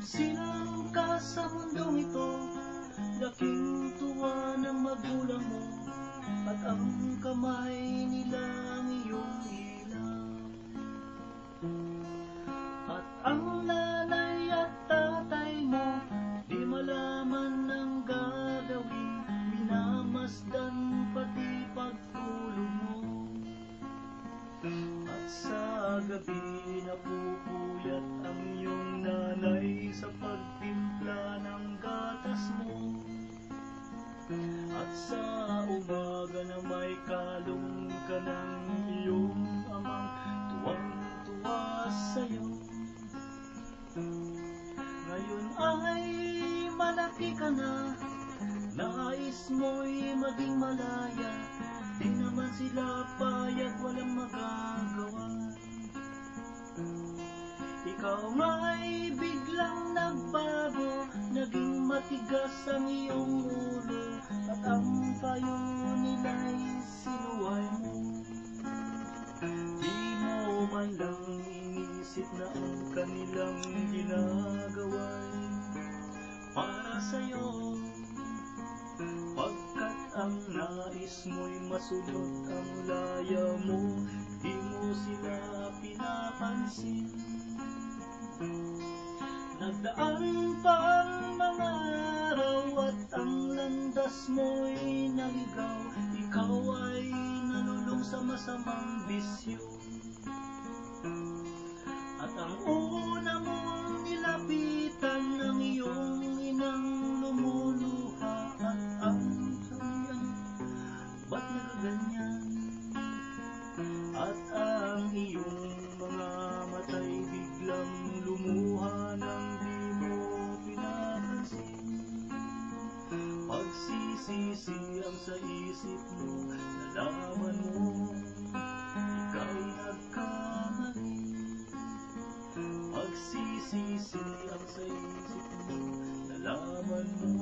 Sino ka sa mundong ito? Laking tuwa ng magulang mo, at ang kamay nilang iyong ilaw. At ang nanay at tatay mo, di malaman ang gagawin, minamasdan pati pagtulog mo. At sa gabi napupuyat ang iyong nanay sa pagtimpla ng gatas mo. At sa umaga na may kalong ka ng iyong amang tuwang-tuwa sa'yo. Ngayon ay malaki ka na, nais mo'y maging malaya, di naman sila payag, walang magagawa. Ikaw nga'y biglang nagbago, naging matigas ang iyong ulo, at ang payo nila'y sinuway mo. Di mo man lang inisip na ang kanilang ginagawa'y para sa'yo, pagkat ang nais mo'y masunod ang laya mo, di mo sila pinapansin. Nagdaan pa ang mga araw at ang landas mo'y naligaw, ikaw ay nalulong sa masamang bisyo. At ang una mong nilapitan ng iyong inang lumuluha, at ang sabihan, ba't nagaganyan? At ang iyong mga mata'y biglang lumuha nang di mo pinapansin. Pagsisisi ang sa isip mo, nalaman mo ika'y nagkamali. Pagsisisi ang sa isip mo, nalaman mo